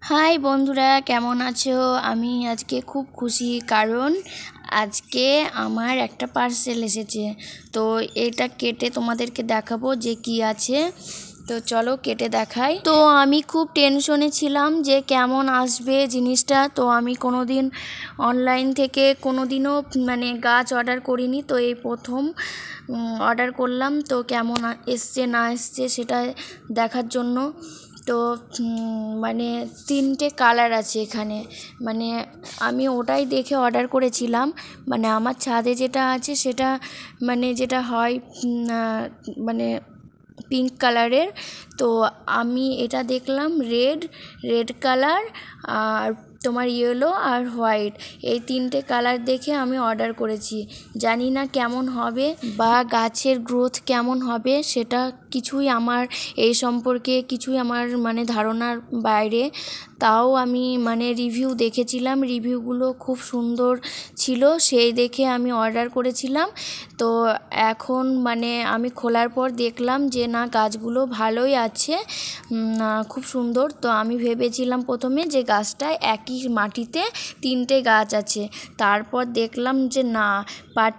High বন্ধুরা, কেমন আছো? আমি আজকে খুব খুশি, কারণ আজকে আমার একটা পার্সেল এসেছে। তো এটা কেটে তোমাদেরকে দেখাবো যে কি আছে। তো চলো কেটে দেখাই। তো আমি খুব টেনশনে ছিলাম যে কেমন আসবে জিনিসটা। তো আমি কোনোদিন অনলাইন থেকে কোনোদিনও গাছ অর্ডার করিনি। তো এই প্রথম অর্ডার করলাম। তো কেমন এসছে না এসছে সেটা দেখার জন্য। তো তিনটে কালার আছে এখানে। মানে আমি ওটাই দেখে অর্ডার করেছিলাম। আমার ছাদে যেটা আছে সেটা যেটা হয় মানে পিঙ্ক কালারের। তো আমি এটা দেখলাম রেড কালার আর তোমার ইয়েলো আর হোয়াইট, এই তিনটে কালার দেখে আমি অর্ডার করেছি। জানি না কেমন হবে বা গাছের গ্রোথ কেমন হবে, সেটা কিছুই আমার এই সম্পর্কে কিছুই আমার ধারণার বাইরে। তাও আমি রিভিউ দেখেছিলাম, রিভিউগুলো খুব সুন্দর ছিল, সেই দেখে আমি অর্ডার করেছিলাম। তো এখন আমি খোলার পর দেখলাম যে না, গাছগুলো ভালোই আছে, খুব সুন্দর। তো আমি ভেবেছিলাম প্রথমে যে গাছটায় একই মাটিতে তিনটে গাছ আছে। তারপর দেখলাম যে না,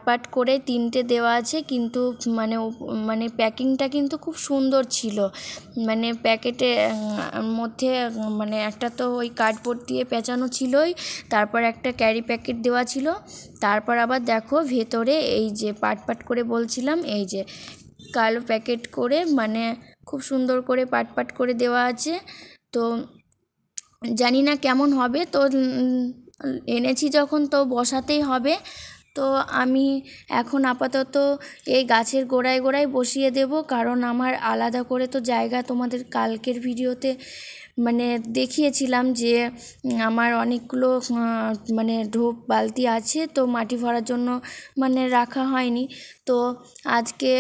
পাট করে তিনটে দেওয়া আছে, কিন্তু প্যাকিংটা কিন্তু খুব সুন্দর ছিল। প্যাকেটে মধ্যে একটা তো ওই কার্ডবোর্ড দিয়ে পেঁচানো ছিলই, তারপর একটা ক্যারি প্যাকেট দেওয়া ছিল, তারপর আবার দেখো ভেতরে এই যে পাট করে বলছিলাম, এই যে কালো প্যাকেট করে খুব সুন্দর করে পাট করে দেওয়া আছে। তো জানি না কেমন হবে। তো এনেছি যখন তো বসাতেই হবে। তো আমি এখন আপাতত এই গাছের গোড়ায় গোড়ায় বসিয়ে দেব, কারণ আমার আলাদা করে তো জায়গা তোমাদের কালকের ভিডিওতে দেখিয়েছিলাম যে আমার অনেকগুলো ঢোপ বালতি আছে, তো মাটি ভরার জন্য রাখা হয়নি। তো আজকে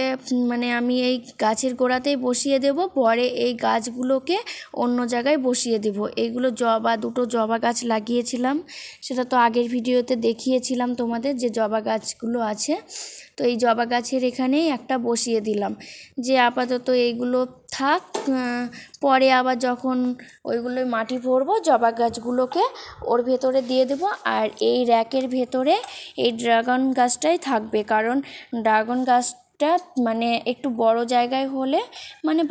আমি এই গাছের গোড়াতেই বসিয়ে দেব, পরে এই গাছগুলোকে অন্য জায়গায় বসিয়ে দেব। এইগুলো দুটো জবা গাছ লাগিয়েছিলাম, সেটা তো আগের ভিডিওতে দেখিয়েছিলাম তোমাদের যে জবা গাছগুলো আছে। তো এই জবা গাছের এখানেই একটা বসিয়ে দিলাম, যে আপাতত এইগুলো থাক, পরে আবার যখন ওইগুলোই মাটি ভরবো জবা গাছগুলোকে ওর ভেতরে দিয়ে দেব। আর এই র্যাকের ভেতরে এই ড্রাগন গাছটাই থাকবে, কারণ ড্রাগন গাছটা একটু বড় জায়গায় হলে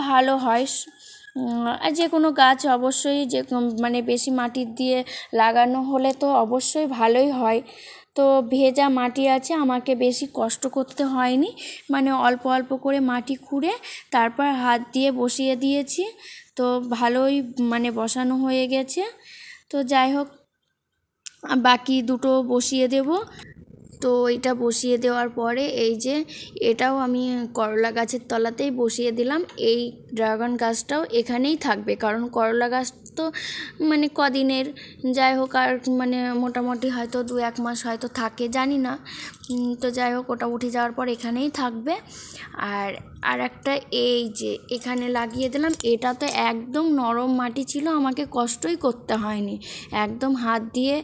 ভালো হয়। আর যে কোনো গাছ অবশ্যই যে বেশি মাটি দিয়ে লাগানো হলে তো অবশ্যই ভালোই হয়। তো ভেজা মাটি আছে, আমাকে বেশি কষ্ট করতে হয়নি, অল্প অল্প করে মাটি খুঁড়ে তারপর হাত দিয়ে বসিয়ে দিয়েছি। তো ভালোই বসানো হয়ে গেছে। তো যাই হোক, বাকি দুটো বসিয়ে দেব। তো এটা বসিয়ে দেওয়ার পরে এই যে এটাও আমি করলা গাছের তলাতেই বসিয়ে দিলাম। এই ড্রাগন গাছটাও এখানেই থাকবে, কারণ করলা গাছ তো কদিনের, যাই হোক, আর মোটামুটি হয়তো 2-1 মাস হয়তো থাকে, জানি না। তো যাই হোক, ওটা উঠে যাওয়ার পর এখানেই থাকবে। আর একটা এই যে এখানে লাগিয়ে দিলাম, এটা তো একদম নরম মাটি ছিল, আমাকে কষ্টই করতে হয়নি, একদম হাত দিয়ে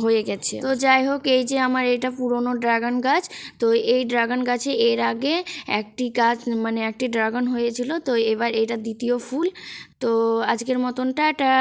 হয়ে গেছে। তো যাই হোক, এই যে আমার এটা পুরনো ড্রাগন গাছ। তো এই ড্রাগন গাছে এর আগে একটি গাছ একটি ড্রাগন হয়েছিল, তো এবার এটা দ্বিতীয় ফুল। তো আজকের মতন টাটা।